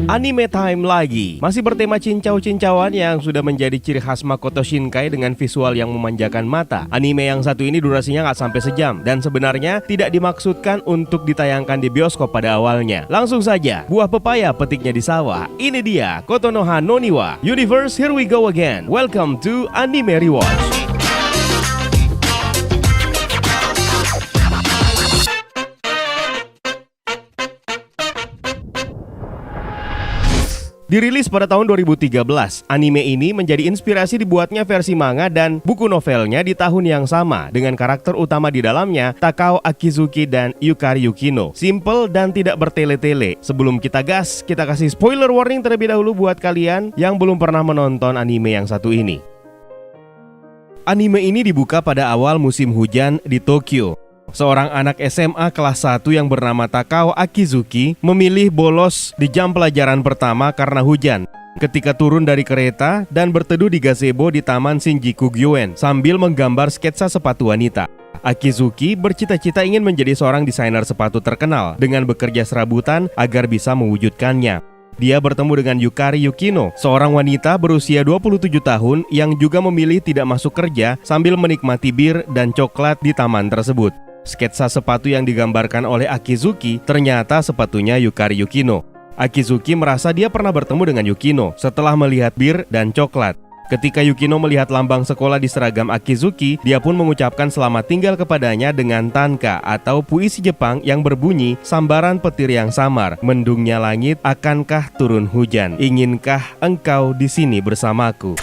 Anime time lagi. Masih bertema cincau-cincauan yang sudah menjadi ciri khas Makoto Shinkai dengan visual yang memanjakan mata. Anime yang satu ini durasinya nggak sampai sejam dan sebenarnya tidak dimaksudkan untuk ditayangkan di bioskop pada awalnya. Langsung saja, buah pepaya petiknya di sawah. Ini dia Kotonoha no Niwa. Universe, here we go again. Welcome to Anime Rewatch. Dirilis pada tahun 2013, anime ini menjadi inspirasi dibuatnya versi manga dan buku novelnya di tahun yang sama dengan karakter utama di dalamnya Takao Akizuki dan Yukari Yukino. Simple dan tidak bertele-tele. Sebelum kita gas, kita kasih spoiler warning terlebih dahulu buat kalian yang belum pernah menonton anime yang satu ini. Anime ini dibuka pada awal musim hujan di Tokyo. Seorang anak SMA kelas 1 yang bernama Takao Akizuki memilih bolos di jam pelajaran pertama karena hujan ketika turun dari kereta dan berteduh di gazebo di Taman Shinjuku Gyoen sambil menggambar sketsa sepatu wanita. Akizuki bercita-cita ingin menjadi seorang desainer sepatu terkenal dengan bekerja serabutan agar bisa mewujudkannya. Dia bertemu dengan Yukari Yukino, seorang wanita berusia 27 tahun yang juga memilih tidak masuk kerja sambil menikmati bir dan coklat di taman tersebut. Sketsa sepatu yang digambarkan oleh Akizuki ternyata sepatunya Yukari Yukino. Akizuki merasa dia pernah bertemu dengan Yukino setelah melihat bir dan coklat. Ketika Yukino melihat lambang sekolah di seragam Akizuki, dia pun mengucapkan selamat tinggal kepadanya dengan tanka atau puisi Jepang yang berbunyi sambaran petir yang samar, mendungnya langit, akankah turun hujan, inginkah engkau di sini bersamaku.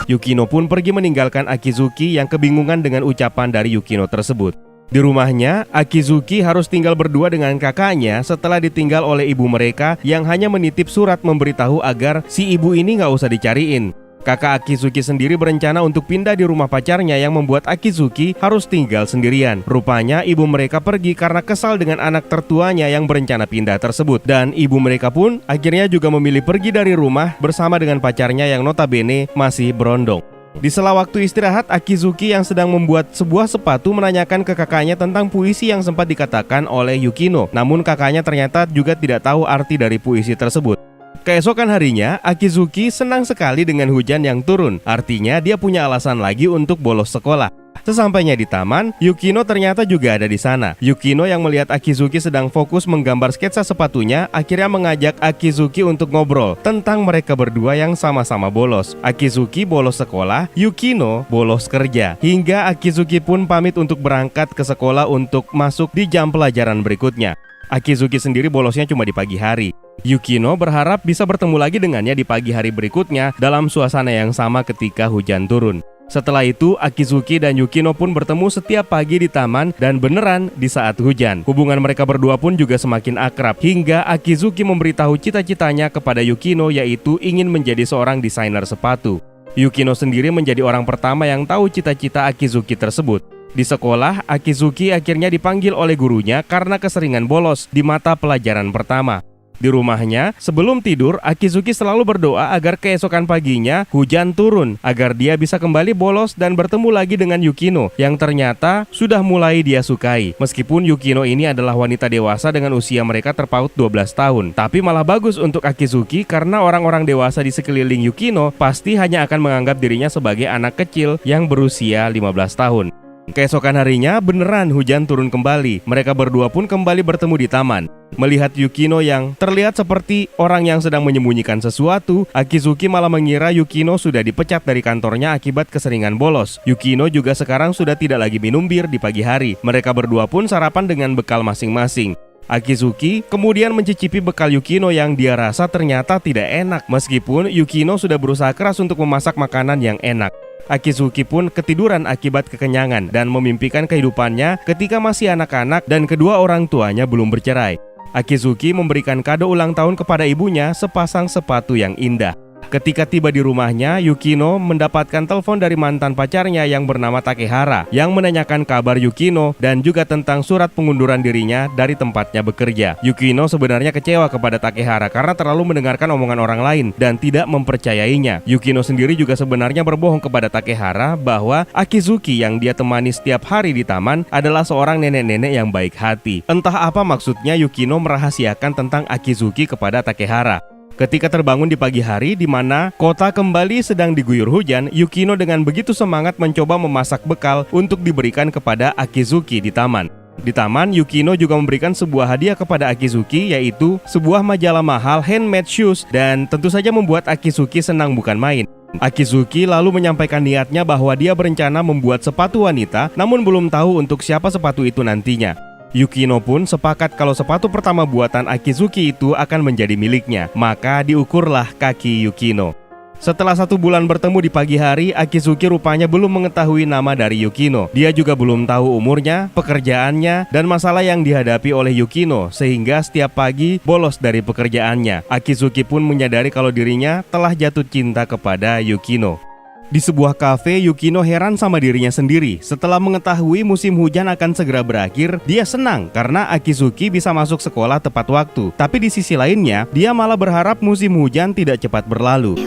Yukino pun pergi meninggalkan Akizuki yang kebingungan dengan ucapan dari Yukino tersebut. Di rumahnya, Akizuki harus tinggal berdua dengan kakaknya setelah ditinggal oleh ibu mereka yang hanya menitip surat memberitahu agar si ibu ini nggak usah dicariin. Kakak Akizuki sendiri berencana untuk pindah di rumah pacarnya yang membuat Akizuki harus tinggal sendirian. Rupanya ibu mereka pergi karena kesal dengan anak tertuanya yang berencana pindah tersebut. Dan ibu mereka pun akhirnya juga memilih pergi dari rumah bersama dengan pacarnya yang notabene masih berondong. Di sela waktu istirahat, Akizuki yang sedang membuat sebuah sepatu menanyakan ke kakaknya tentang puisi yang sempat dikatakan oleh Yukino. Namun kakaknya ternyata juga tidak tahu arti dari puisi tersebut. Keesokan harinya, Akizuki senang sekali dengan hujan yang turun. Artinya dia punya alasan lagi untuk bolos sekolah. Sesampainya di taman, Yukino ternyata juga ada di sana. Yukino yang melihat Akizuki sedang fokus menggambar sketsa sepatunya, akhirnya mengajak Akizuki untuk ngobrol tentang mereka berdua yang sama-sama bolos. Akizuki bolos sekolah, Yukino bolos kerja. Hingga Akizuki pun pamit untuk berangkat ke sekolah untuk masuk di jam pelajaran berikutnya. Akizuki sendiri bolosnya cuma di pagi hari. Yukino berharap bisa bertemu lagi dengannya di pagi hari berikutnya dalam suasana yang sama ketika hujan turun. Setelah itu, Akizuki dan Yukino pun bertemu setiap pagi di taman dan beneran di saat hujan. Hubungan mereka berdua pun juga semakin akrab hingga Akizuki memberitahu cita-citanya kepada Yukino, yaitu ingin menjadi seorang desainer sepatu. Yukino sendiri menjadi orang pertama yang tahu cita-cita Akizuki tersebut. Di sekolah, Akizuki akhirnya dipanggil oleh gurunya karena keseringan bolos di mata pelajaran pertama. Di rumahnya, sebelum tidur, Akizuki selalu berdoa agar keesokan paginya hujan turun, agar dia bisa kembali bolos dan bertemu lagi dengan Yukino, yang ternyata sudah mulai dia sukai. Meskipun Yukino ini adalah wanita dewasa dengan usia mereka terpaut 12 tahun, tapi malah bagus untuk Akizuki karena orang-orang dewasa di sekeliling Yukino pasti hanya akan menganggap dirinya sebagai anak kecil yang berusia 15 tahun. Keesokan harinya beneran hujan turun kembali. Mereka berdua pun kembali bertemu di taman. Melihat Yukino yang terlihat seperti orang yang sedang menyembunyikan sesuatu, Akizuki malah mengira Yukino sudah dipecat dari kantornya akibat keseringan bolos. Yukino juga sekarang sudah tidak lagi minum bir di pagi hari. Mereka berdua pun sarapan dengan bekal masing-masing. Akizuki kemudian mencicipi bekal Yukino yang dia rasa ternyata tidak enak, meskipun Yukino sudah berusaha keras untuk memasak makanan yang enak. Akizuki pun ketiduran akibat kekenyangan dan memimpikan kehidupannya ketika masih anak-anak dan kedua orang tuanya belum bercerai. Akizuki memberikan kado ulang tahun kepada ibunya sepasang sepatu yang indah. Ketika tiba di rumahnya, Yukino mendapatkan telepon dari mantan pacarnya yang bernama Takehara yang menanyakan kabar Yukino dan juga tentang surat pengunduran dirinya dari tempatnya bekerja. Yukino sebenarnya kecewa kepada Takehara karena terlalu mendengarkan omongan orang lain dan tidak mempercayainya. Yukino sendiri juga sebenarnya berbohong kepada Takehara bahwa Akizuki yang dia temani setiap hari di taman adalah seorang nenek-nenek yang baik hati. Entah apa maksudnya Yukino merahasiakan tentang Akizuki kepada Takehara. Ketika terbangun di pagi hari di mana kota kembali sedang diguyur hujan, Yukino dengan begitu semangat mencoba memasak bekal untuk diberikan kepada Akizuki di taman. Di taman, Yukino juga memberikan sebuah hadiah kepada Akizuki, yaitu sebuah majalah mahal handmade shoes, dan tentu saja membuat Akizuki senang bukan main. Akizuki lalu menyampaikan niatnya bahwa dia berencana membuat sepatu wanita, namun belum tahu untuk siapa sepatu itu nantinya. Yukino pun sepakat kalau sepatu pertama buatan Akizuki itu akan menjadi miliknya, maka diukurlah kaki Yukino. Setelah 1 bulan bertemu di pagi hari, Akizuki rupanya belum mengetahui nama dari Yukino. Dia juga belum tahu umurnya, pekerjaannya, dan masalah yang dihadapi oleh Yukino, sehingga setiap pagi bolos dari pekerjaannya. Akizuki pun menyadari kalau dirinya telah jatuh cinta kepada Yukino. Di sebuah kafe, Yukino heran sama dirinya sendiri. Setelah mengetahui musim hujan akan segera berakhir, dia senang karena Akizuki bisa masuk sekolah tepat waktu. Tapi di sisi lainnya, dia malah berharap musim hujan tidak cepat berlalu.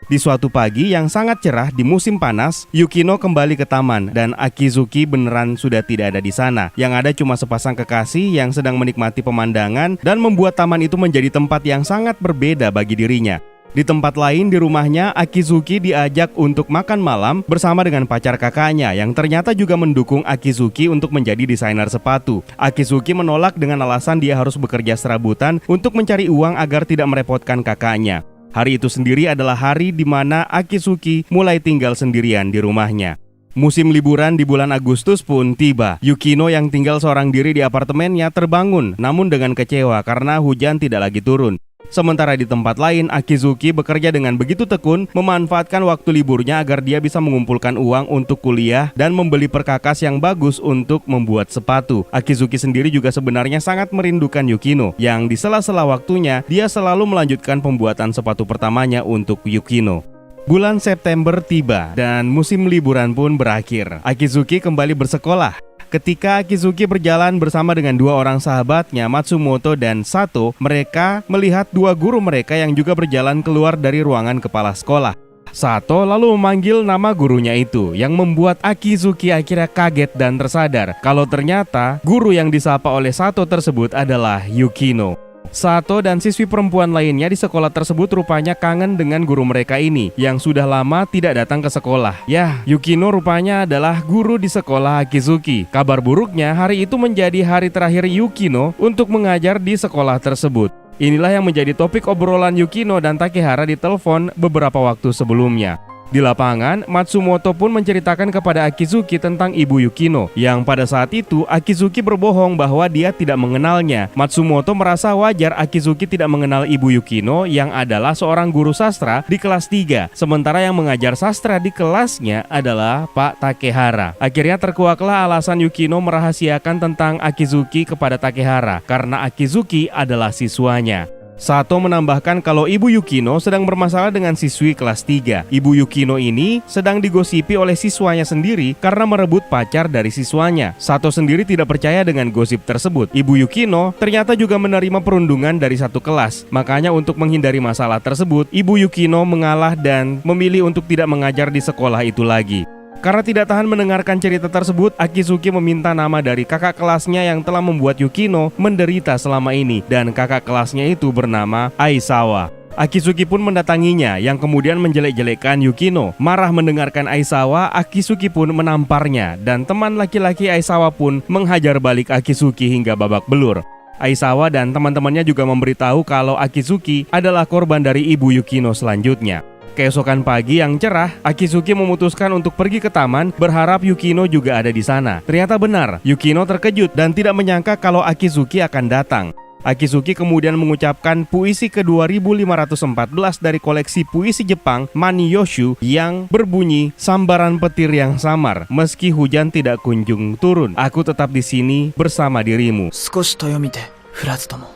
Di suatu pagi yang sangat cerah di musim panas, Yukino kembali ke taman dan Akizuki beneran sudah tidak ada di sana. Yang ada cuma sepasang kekasih yang sedang menikmati pemandangan dan membuat taman itu menjadi tempat yang sangat berbeda bagi dirinya. Di tempat lain di rumahnya, Akizuki diajak untuk makan malam bersama dengan pacar kakaknya yang ternyata juga mendukung Akizuki untuk menjadi desainer sepatu. Akizuki menolak dengan alasan dia harus bekerja serabutan untuk mencari uang agar tidak merepotkan kakaknya. Hari itu sendiri adalah hari di mana Akizuki mulai tinggal sendirian di rumahnya. Musim liburan di bulan Agustus pun tiba. Yukino yang tinggal seorang diri di apartemennya terbangun, namun dengan kecewa karena hujan tidak lagi turun. Sementara di tempat lain, Akizuki bekerja dengan begitu tekun, memanfaatkan waktu liburnya agar dia bisa mengumpulkan uang untuk kuliah dan membeli perkakas yang bagus untuk membuat sepatu. Akizuki sendiri juga sebenarnya sangat merindukan Yukino, yang di sela-sela waktunya, dia selalu melanjutkan pembuatan sepatu pertamanya untuk Yukino. Bulan September tiba dan musim liburan pun berakhir. Akizuki kembali bersekolah. Ketika Akizuki berjalan bersama dengan 2 orang sahabatnya, Matsumoto dan Sato, mereka melihat 2 guru mereka yang juga berjalan keluar dari ruangan kepala sekolah. Sato lalu memanggil nama gurunya itu, yang membuat Akizuki akhirnya kaget dan tersadar kalau ternyata guru yang disapa oleh Sato tersebut adalah Yukino. Sato dan siswi perempuan lainnya di sekolah tersebut rupanya kangen dengan guru mereka ini yang sudah lama tidak datang ke sekolah. Yah, Yukino rupanya adalah guru di sekolah Akizuki. Kabar buruknya, hari itu menjadi hari terakhir Yukino untuk mengajar di sekolah tersebut. Inilah yang menjadi topik obrolan Yukino dan Takehara di telepon beberapa waktu sebelumnya. Di lapangan, Matsumoto pun menceritakan kepada Akizuki tentang ibu Yukino, yang pada saat itu Akizuki berbohong bahwa dia tidak mengenalnya. Matsumoto merasa wajar Akizuki tidak mengenal ibu Yukino yang adalah seorang guru sastra di kelas 3, sementara yang mengajar sastra di kelasnya adalah Pak Takehara. Akhirnya terkuaklah alasan Yukino merahasiakan tentang Akizuki kepada Takehara, karena Akizuki adalah siswanya. Sato menambahkan kalau ibu Yukino sedang bermasalah dengan siswi kelas 3. Ibu Yukino ini sedang digosipi oleh siswanya sendiri karena merebut pacar dari siswanya. Sato sendiri tidak percaya dengan gosip tersebut. Ibu Yukino ternyata juga menerima perundungan dari satu kelas. Makanya untuk menghindari masalah tersebut, ibu Yukino mengalah dan memilih untuk tidak mengajar di sekolah itu lagi. Karena tidak tahan mendengarkan cerita tersebut, Akizuki meminta nama dari kakak kelasnya yang telah membuat Yukino menderita selama ini, dan kakak kelasnya itu bernama Aisawa. Akizuki pun mendatanginya, yang kemudian menjelek-jelekkan Yukino. Marah mendengarkan Aisawa, Akizuki pun menamparnya, dan teman laki-laki Aisawa pun menghajar balik Akizuki hingga babak belur. Aisawa dan teman-temannya juga memberitahu kalau Akizuki adalah korban dari ibu Yukino selanjutnya. Keesokan pagi yang cerah, Akizuki memutuskan untuk pergi ke taman, berharap Yukino juga ada di sana. Ternyata benar, Yukino terkejut dan tidak menyangka kalau Akizuki akan datang. Akizuki kemudian mengucapkan puisi ke-2514 dari koleksi puisi Jepang Manyoshu yang berbunyi, sambaran petir yang samar, meski hujan tidak kunjung turun, aku tetap di sini bersama dirimu. 少しと読みて降らずとも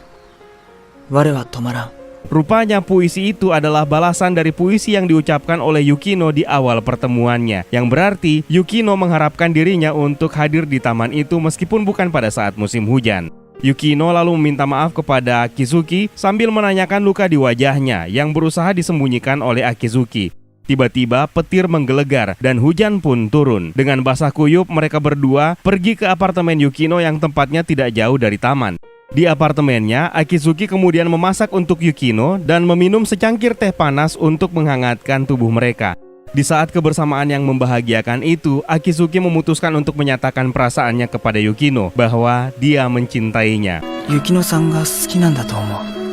我は止まらん。 Rupanya puisi itu adalah balasan dari puisi yang diucapkan oleh Yukino di awal pertemuannya, yang berarti Yukino mengharapkan dirinya untuk hadir di taman itu meskipun bukan pada saat musim hujan. Yukino lalu meminta maaf kepada Akizuki sambil menanyakan luka di wajahnya yang berusaha disembunyikan oleh Akizuki. Tiba-tiba petir menggelegar dan hujan pun turun. Dengan basah kuyup mereka berdua pergi ke apartemen Yukino yang tempatnya tidak jauh dari taman. Di apartemennya, Akizuki kemudian memasak untuk Yukino dan meminum secangkir teh panas untuk menghangatkan tubuh mereka. Di saat kebersamaan yang membahagiakan itu, Akizuki memutuskan untuk menyatakan perasaannya kepada Yukino bahwa dia mencintainya. 雪乃さんが好きなんだと思う。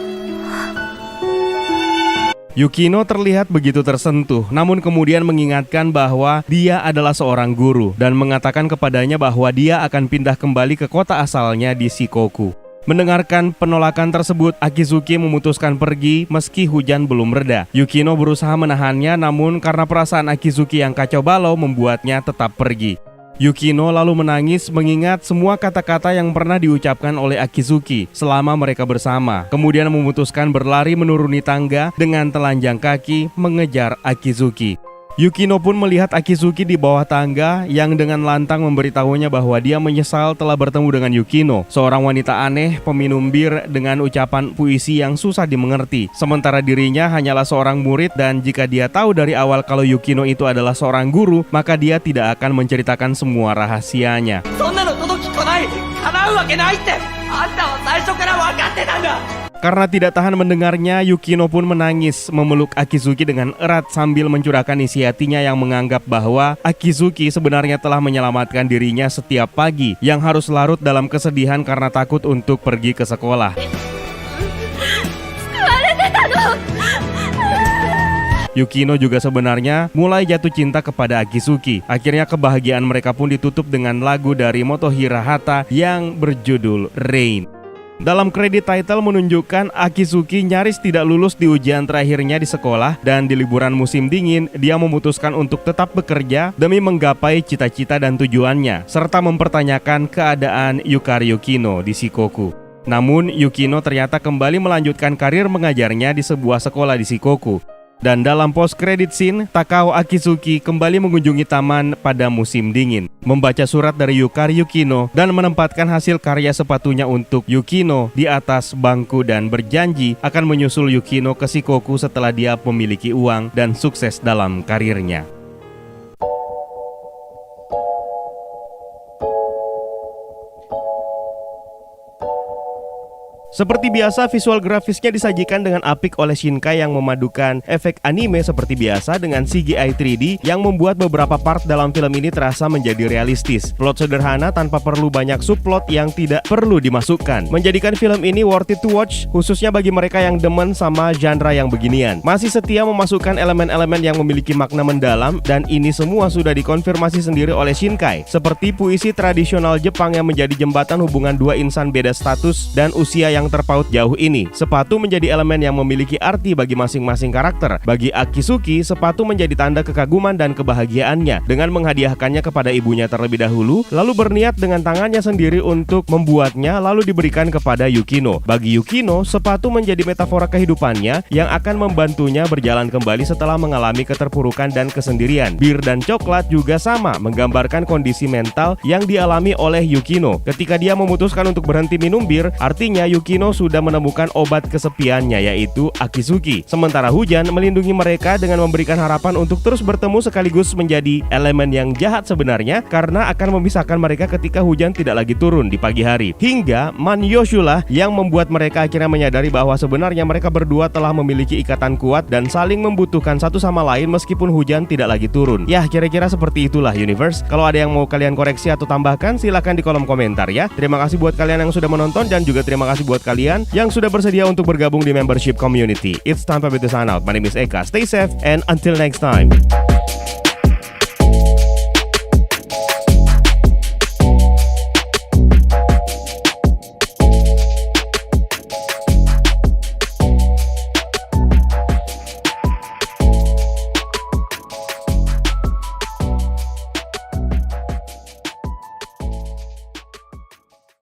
Yukino terlihat begitu tersentuh, namun kemudian mengingatkan bahwa dia adalah seorang guru dan mengatakan kepadanya bahwa dia akan pindah kembali ke kota asalnya di Shikoku. Mendengarkan penolakan tersebut, Akizuki memutuskan pergi meski hujan belum reda. Yukino berusaha menahannya, namun karena perasaan Akizuki yang kacau balau membuatnya tetap pergi. Yukino lalu menangis mengingat semua kata-kata yang pernah diucapkan oleh Akizuki selama mereka bersama. Kemudian memutuskan berlari menuruni tangga dengan telanjang kaki mengejar Akizuki. Yukino pun melihat Akizuki di bawah tangga yang dengan lantang memberitahunya bahwa dia menyesal telah bertemu dengan Yukino, seorang wanita aneh peminum bir dengan ucapan puisi yang susah dimengerti. Sementara dirinya hanyalah seorang murid dan jika dia tahu dari awal kalau Yukino itu adalah seorang guru, maka dia tidak akan menceritakan semua rahasianya. Karena tidak tahan mendengarnya, Yukino pun menangis memeluk Akizuki dengan erat sambil mencurahkan isi hatinya yang menganggap bahwa Akizuki sebenarnya telah menyelamatkan dirinya setiap pagi yang harus larut dalam kesedihan karena takut untuk pergi ke sekolah. Yukino juga sebenarnya mulai jatuh cinta kepada Akizuki. Akhirnya kebahagiaan mereka pun ditutup dengan lagu dari Motohiro Hata yang berjudul Rain. Dalam kredit title menunjukkan Akizuki nyaris tidak lulus di ujian terakhirnya di sekolah dan di liburan musim dingin dia memutuskan untuk tetap bekerja demi menggapai cita-cita dan tujuannya serta mempertanyakan keadaan Yukari Yukino di Shikoku. Namun Yukino ternyata kembali melanjutkan karir mengajarnya di sebuah sekolah di Shikoku. Dan dalam post-credit scene, Takao Akizuki kembali mengunjungi taman pada musim dingin, membaca surat dari Yukari Yukino dan menempatkan hasil karya sepatunya untuk Yukino di atas bangku dan berjanji akan menyusul Yukino ke Shikoku setelah dia memiliki uang dan sukses dalam karirnya. Seperti biasa, visual grafisnya disajikan dengan apik oleh Shinkai yang memadukan efek anime seperti biasa dengan CGI 3D yang membuat beberapa part dalam film ini terasa menjadi realistis. Plot sederhana tanpa perlu banyak subplot yang tidak perlu dimasukkan, menjadikan film ini worth it to watch, khususnya bagi mereka yang demen sama genre yang beginian. Masih setia memasukkan elemen-elemen yang memiliki makna mendalam dan ini semua sudah dikonfirmasi sendiri oleh Shinkai, seperti puisi tradisional Jepang yang menjadi jembatan hubungan dua insan beda status dan usia yang terpaut jauh ini. Sepatu menjadi elemen yang memiliki arti bagi masing-masing karakter. Bagi Akizuki, sepatu menjadi tanda kekaguman dan kebahagiaannya dengan menghadiahkannya kepada ibunya terlebih dahulu, lalu berniat dengan tangannya sendiri untuk membuatnya lalu diberikan kepada Yukino. Bagi Yukino, sepatu menjadi metafora kehidupannya yang akan membantunya berjalan kembali setelah mengalami keterpurukan dan kesendirian. Bir dan coklat juga sama, menggambarkan kondisi mental yang dialami oleh Yukino. Ketika dia memutuskan untuk berhenti minum bir, artinya Yukino sudah menemukan obat kesepiannya, yaitu Akizuki. Sementara hujan melindungi mereka dengan memberikan harapan untuk terus bertemu sekaligus menjadi elemen yang jahat sebenarnya karena akan memisahkan mereka ketika hujan tidak lagi turun di pagi hari. Hingga Manyoshulah yang membuat mereka akhirnya menyadari bahwa sebenarnya mereka berdua telah memiliki ikatan kuat dan saling membutuhkan satu sama lain meskipun hujan tidak lagi turun. Ya, kira-kira seperti itulah Universe. Kalau ada yang mau kalian koreksi atau tambahkan, silahkan di kolom komentar ya. Terima kasih buat kalian yang sudah menonton dan juga terima kasih buat kalian yang sudah bersedia untuk bergabung di membership community. It's time for me to sign out. My name is Eka. Stay safe and until next time.